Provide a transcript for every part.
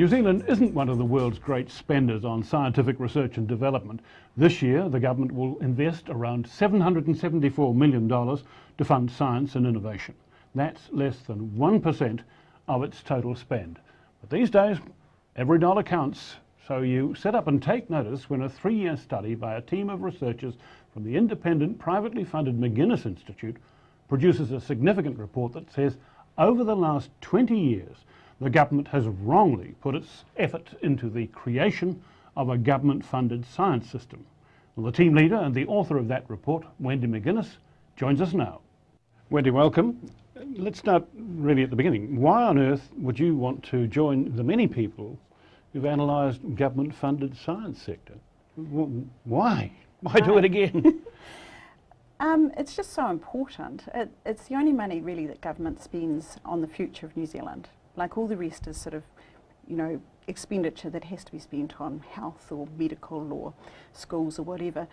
New Zealand isn't one of the world's great spenders on scientific research and development. This year, the government will invest around $774 million to fund science and innovation. That's less than 1% of its total spend. But these days, every dollar counts. So you sit up and take notice when a 3-year study by a team of researchers from the independent, privately funded McGuinness Institute produces a significant report that says over the last 20 years, the government has wrongly put its effort into the creation of a government-funded science system. Well, the team leader and the author of that report, Wendy McGuinness, joins us now. Wendy, welcome. Let's start really at the beginning. Why on earth would you want to join the many people who've analysed government-funded science sector? Why? Why do it again? It's just so important. It's the only money really that government spends on the future of New Zealand. Like all the rest is sort of, expenditure that has to be spent on health or medical or schools or whatever.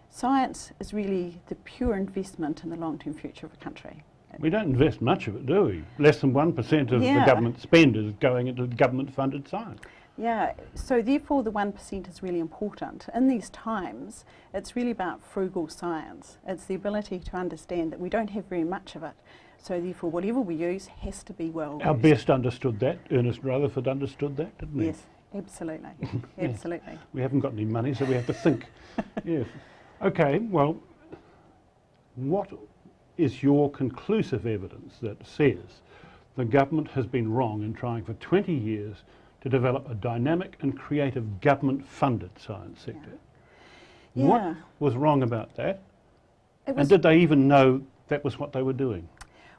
Science is really the pure investment in the long-term future of a country. We don't invest much of it, do we? Less than 1% of the government spend is going into government-funded science. Yeah, so therefore the 1% is really important. In these times, it's really about frugal science. It's the ability to understand that we don't have very much of it. So therefore, whatever we use has to be well used. Our best understood that. Ernest Rutherford understood that, didn't he? Yes, absolutely. Absolutely. We haven't got any money, so we have to think. Yes. Okay, well, what is your conclusive evidence that says the government has been wrong in trying for 20 years to develop a dynamic and creative government-funded science sector? Yeah. What was wrong about that? And did they even know that was what they were doing?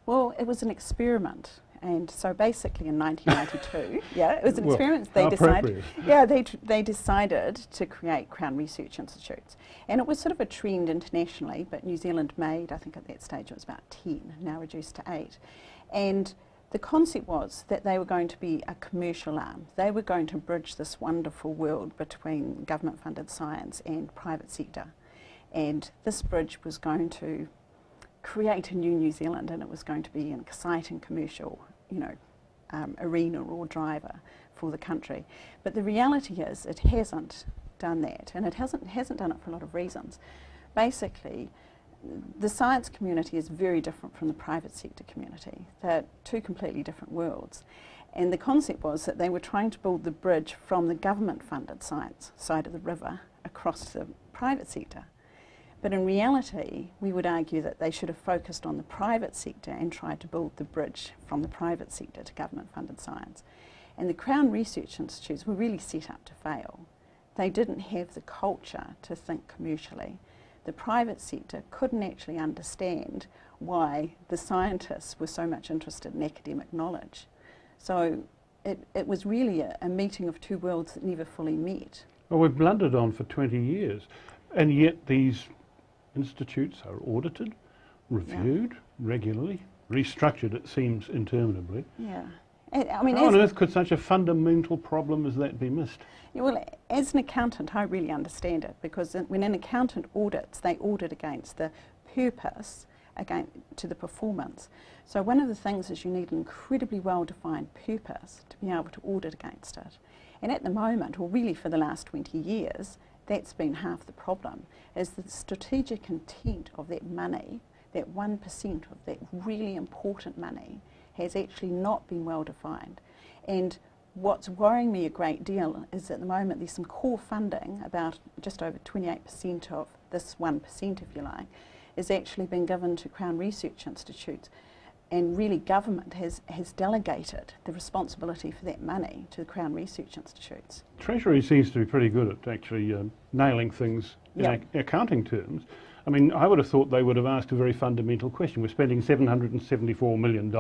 Well, it was an experiment, and so basically in 1992, it was an experiment. They decided, they decided to create Crown Research Institutes, and it was sort of a trend internationally. But New Zealand made, I think at that stage it was about 10, now reduced to 8, and the concept was that they were going to be a commercial arm. They were going to bridge this wonderful world between government-funded science and private sector, and this bridge was going to create a new New Zealand, and it was going to be an exciting commercial, arena or driver for the country. But the reality is it hasn't done that, and it hasn't done it for a lot of reasons. Basically, the science community is very different from the private sector community. They're two completely different worlds. And the concept was that they were trying to build the bridge from the government-funded science side of the river across to the private sector. But in reality, we would argue that they should have focused on the private sector and tried to build the bridge from the private sector to government-funded science. And the Crown Research Institutes were really set up to fail. They didn't have the culture to think commercially. The private sector couldn't actually understand why the scientists were so much interested in academic knowledge. So it was really a meeting of two worlds that never fully met. Well, we've blundered on for 20 years, and yet these institutes are audited, reviewed regularly, restructured, it seems, interminably. Yeah. I mean, how on earth could such a fundamental problem as that be missed? Yeah, well, as an accountant, I really understand it, because when an accountant audits, they audit against the purpose, to the performance. So one of the things is you need an incredibly well-defined purpose to be able to audit against it. And at the moment, or really for the last 20 years, that's been half the problem, is the strategic intent of that money, that 1% of that really important money, has actually not been well defined. And what's worrying me a great deal is at the moment there's some core funding, about just over 28% of this 1%, if you like, is actually being given to Crown Research Institutes. And really government has delegated the responsibility for that money to the Crown Research Institutes. Treasury seems to be pretty good at actually nailing things in accounting terms. I mean, I would have thought they would have asked a very fundamental question. We're spending $774 million.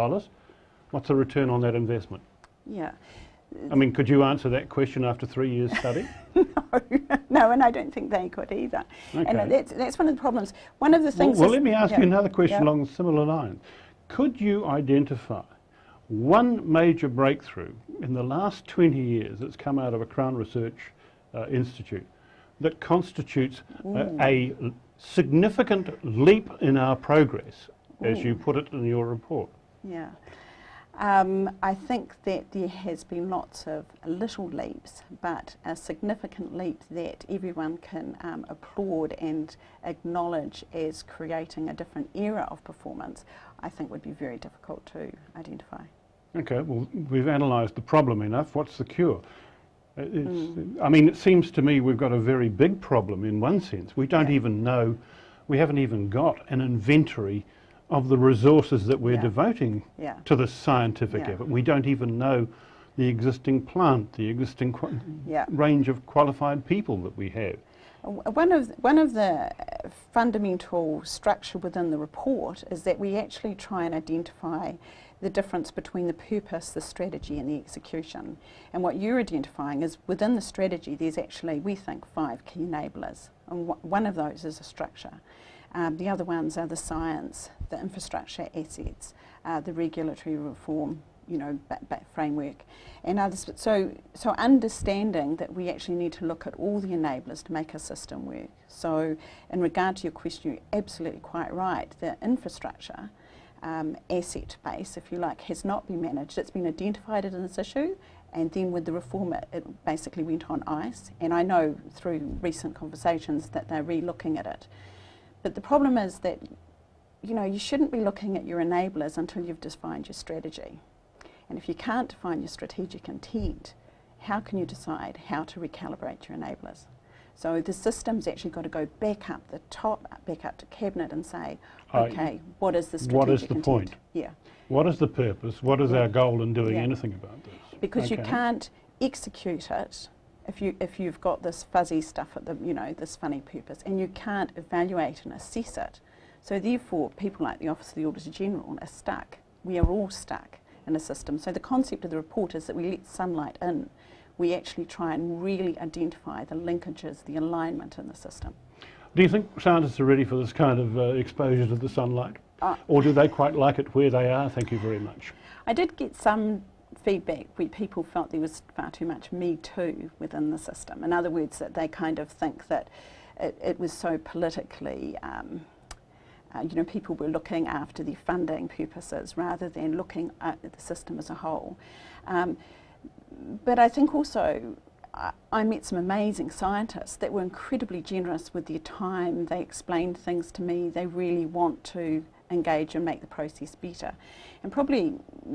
What's the return on that investment? Yeah. I mean, could you answer that question after 3 years' study? No, and I don't think they could either. Okay. And that's one of the problems. One of the things. Well, let me ask you another question along similar lines. Could you identify one major breakthrough in the last 20 years that's come out of a Crown Research Institute that constitutes a significant leap in our progress, as you put it in your report? Yeah. I think that there has been lots of little leaps, but a significant leap that everyone can applaud and acknowledge as creating a different era of performance, I think would be very difficult to identify. Okay, well, we've analysed the problem enough. What's the cure? I mean, it seems to me we've got a very big problem in one sense. We don't even know, we haven't even got an inventory of the resources that we're devoting to this scientific effort. We don't even know the existing plant, the existing range of qualified people that we have. One of the fundamental structure within the report is that we actually try and identify the difference between the purpose, the strategy and the execution. And what you're identifying is within the strategy there's actually, we think, 5 key enablers. And one of those is a structure. The other ones are the science, the infrastructure assets, the regulatory reform, framework, and others. So understanding that we actually need to look at all the enablers to make a system work. So in regard to your question, you're absolutely quite right. The infrastructure asset base, if you like, has not been managed. It's been identified as this issue, and then with the reform it basically went on ice. And I know through recent conversations that they're re-looking at it. But the problem is that, you shouldn't be looking at your enablers until you've defined your strategy. And if you can't define your strategic intent, how can you decide how to recalibrate your enablers? So the system's actually got to go back up the top, back up to cabinet and say, okay, what is the strategic What is the intent? point? Yeah. What is the purpose? What is our goal in doing anything about this? Because you can't execute it if you've got this fuzzy stuff at the, this funny purpose, and you can't evaluate and assess it. So therefore, people like the Office of the Auditor General are stuck. We are all stuck in a system. So the concept of the report is that we let sunlight in. We actually try and really identify the linkages, the alignment in the system. Do you think scientists are ready for this kind of exposure to the sunlight? Or do they quite like it where they are? Thank you very much. I did get some feedback where people felt there was far too much me too within the system. In other words, that they kind of think that it was so politically, people were looking after their funding purposes rather than looking at the system as a whole. But I think also I met some amazing scientists that were incredibly generous with their time. They explained things to me. They really want to engage and make the process better. And probably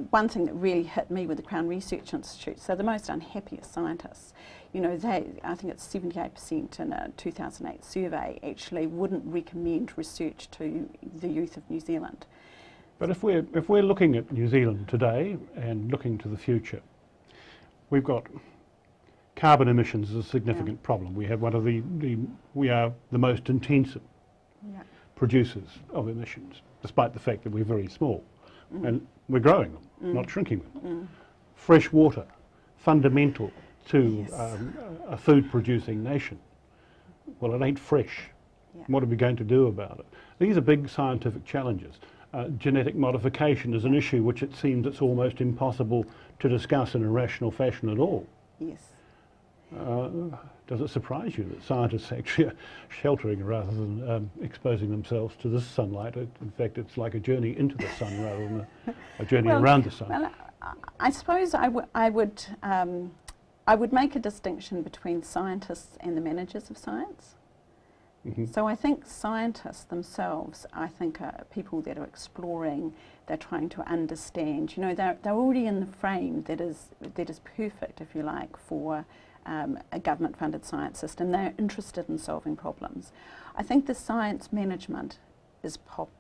one thing that really hit me with the Crown Research Institute, so the most unhappiest scientists, I think it's 78% in a 2008 survey actually wouldn't recommend research to the youth of New Zealand. But if we're looking at New Zealand today and looking to the future, we've got carbon emissions as a significant problem. We have one of we are the most intensive producers of emissions, despite the fact that we're very small. And we're growing them, not shrinking them. Fresh water, fundamental to a food-producing nation. Well, it ain't fresh. What are we going to do about it? These are big scientific challenges. Genetic modification is an issue which it seems it's almost impossible to discuss in a rational fashion at all. Yes. Does it surprise you that scientists actually are sheltering rather than exposing themselves to this sunlight? In fact, it's like a journey into the sun rather than a journey around the sun. Well, I suppose I would make a distinction between scientists and the managers of science. So I think scientists themselves, are people that are exploring, they're trying to understand. They're already in the frame that is perfect, if you like, for a government-funded science system. They're interested in solving problems. I think the science management is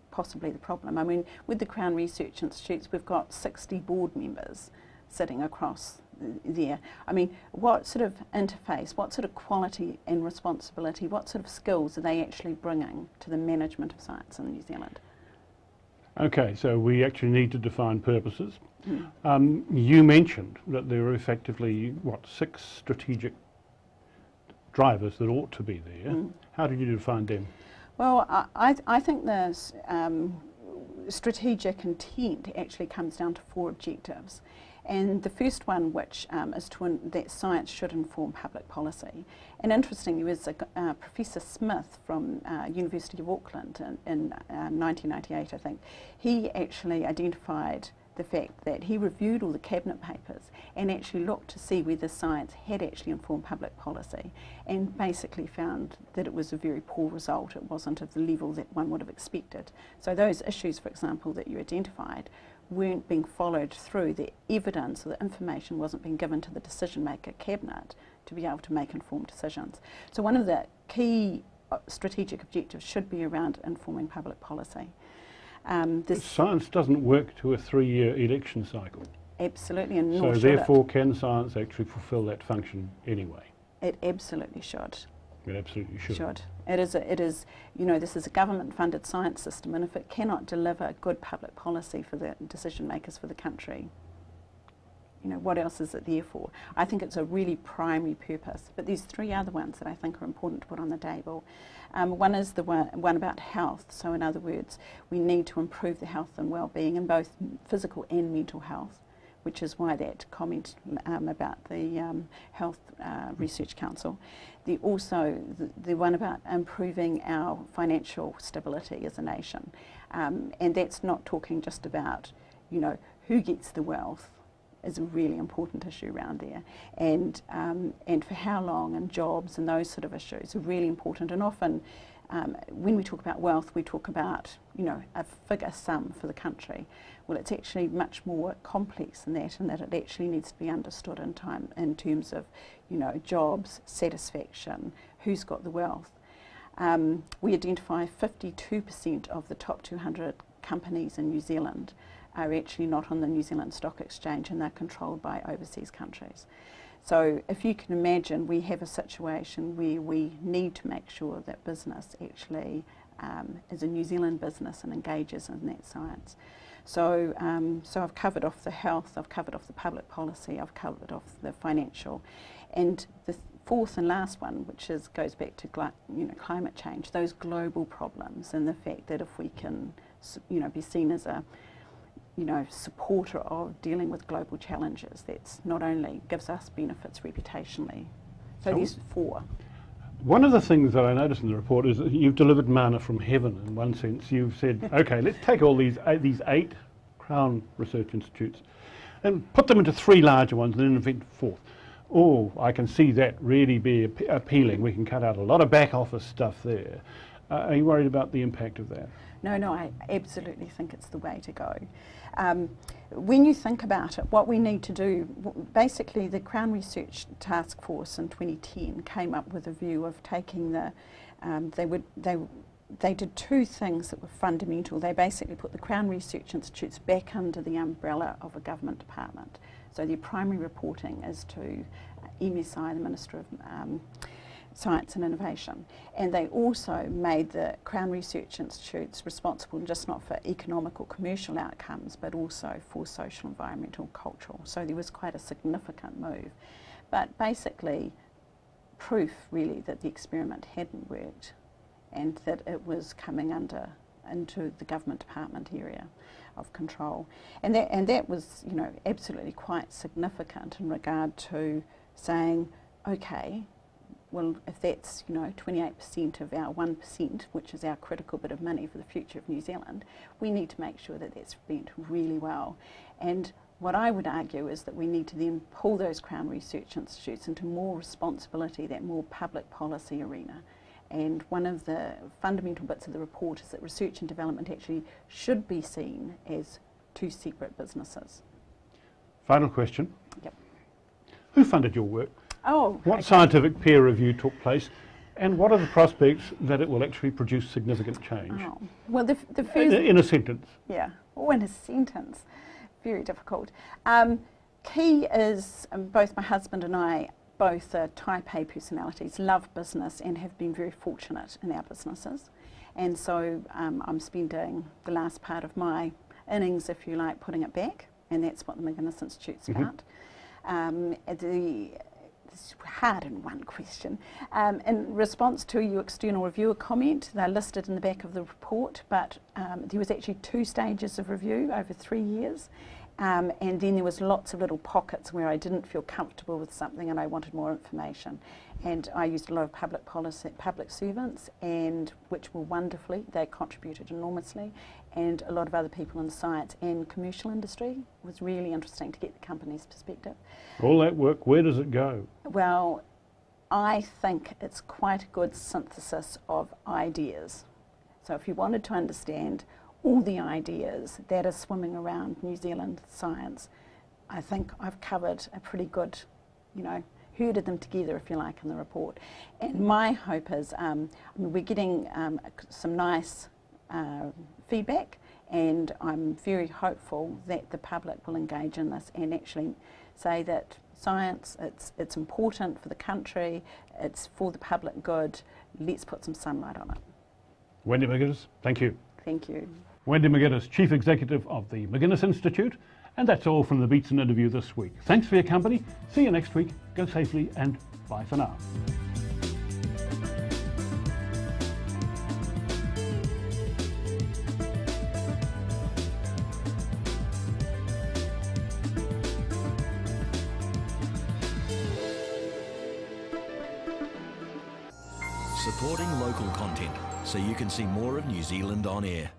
possibly the problem. I mean, with the Crown Research Institutes, we've got 60 board members sitting across there. I mean, what sort of interface, what sort of quality and responsibility, what sort of skills are they actually bringing to the management of science in New Zealand? Okay, so we actually need to define purposes. You mentioned that there are effectively, 6 strategic drivers that ought to be there. How did you define them? Well, I think the strategic intent actually comes down to 4 objectives. And the first one, which is that science should inform public policy. And interestingly, there was Professor Smith from University of Auckland in 1998, I think. He actually identified the fact that he reviewed all the cabinet papers and actually looked to see whether science had actually informed public policy, and basically found that it was a very poor result. It wasn't of the level that one would have expected. So those issues, for example, that you identified weren't being followed through. The evidence or the information wasn't being given to the decision maker cabinet to be able to make informed decisions. So one of the key strategic objectives should be around informing public policy. Science doesn't work to a 3-year election cycle. Absolutely, and so therefore can science actually fulfil that function anyway? It absolutely should. It absolutely should. It is, you know, this is a government-funded science system, and if it cannot deliver good public policy for the decision makers for the country, you know, what else is it there for? I think it's a really primary purpose. But there's 3 other ones that I think are important to put on the table. One is the one about health. So in other words, we need to improve the health and well-being in both physical and mental health, which is why that comment about the Health Research Council. Also the one about improving our financial stability as a nation. And that's not talking just about, you know, who gets the wealth, is a really important issue around there, and for how long, and jobs and those sort of issues are really important. And often when we talk about wealth, we talk about, you know, a figure sum for the country. Well, it's actually much more complex than that, and that it actually needs to be understood in terms of, you know, jobs, satisfaction, who's got the wealth. We identify 52% of the top 200 companies in New Zealand are actually not on the New Zealand Stock Exchange, and they're controlled by overseas countries. So if you can imagine, we have a situation where we need to make sure that business actually is a New Zealand business and engages in that science. So, so I've covered off the health, I've covered off the public policy, I've covered off the financial, and the fourth and last one, which goes back to climate change, those global problems, and the fact that if we can, you know, be seen as a, you know, supporter of dealing with global challenges, that's not only gives us benefits reputationally. So these 4. One of the things that I noticed in the report is that you've delivered manna from heaven. In one sense, you've said, okay, let's take all these 8 Crown Research Institutes and put them into 3 larger ones and then invent a 4th. Oh, I can see that really be appealing. We can cut out a lot of back office stuff there. Are you worried about the impact of that? No, I absolutely think it's the way to go. When you think about it, what we need to do, basically the Crown Research Task Force in 2010 came up with a view of taking the, they did 2 things that were fundamental. They basically put the Crown Research Institutes back under the umbrella of a government department. So their primary reporting is to MSI, the Minister of Science and Innovation, and they also made the Crown Research Institutes responsible just not for economic or commercial outcomes, but also for social, environmental, cultural. So there was quite a significant move, but basically proof really that the experiment hadn't worked and that it was coming into the government department area of control, and that was, you know, absolutely quite significant in regard to saying, okay, well, if that's, you know, 28% of our 1%, which is our critical bit of money for the future of New Zealand, we need to make sure that that's spent really well. And what I would argue is that we need to then pull those Crown Research Institutes into more responsibility, that more public policy arena. And one of the fundamental bits of the report is that research and development actually should be seen as 2 separate businesses. Final question. Yep. Who funded your work? Oh, what scientific peer review took place, and what are the prospects that it will actually produce significant change? Oh. Well, the first... In a sentence. Yeah, or in a sentence. Very difficult. Key is both my husband and I, both are type A personalities, love business and have been very fortunate in our businesses. And so I'm spending the last part of my innings, if you like, putting it back, and that's what the McGuinness Institute's about. It's hard in one question. In response to your external reviewer comment, they're listed in the back of the report, but there was actually 2 stages of review over 3 years, And then there was lots of little pockets where I didn't feel comfortable with something and I wanted more information. And I used a lot of public policy, public servants, and which were wonderfully, they contributed enormously, and a lot of other people in the science and commercial industry. It was really interesting to get the company's perspective. All that work, where does it go? Well, I think it's quite a good synthesis of ideas. So if you wanted to understand all the ideas that are swimming around New Zealand science, I think I've covered a pretty good, herded them together, if you like, in the report. And my hope is, we're getting some nice feedback, and I'm very hopeful that the public will engage in this and actually say that science, it's important for the country, it's for the public good, let's put some sunlight on it. Wendy McGuinness, thank you. Thank you. Wendy McGuinness, Chief Executive of the McGuinness Institute. And that's all from the Beatson interview this week. Thanks for your company. See you next week. Go safely and bye for now. Supporting local content so you can see more of New Zealand on air.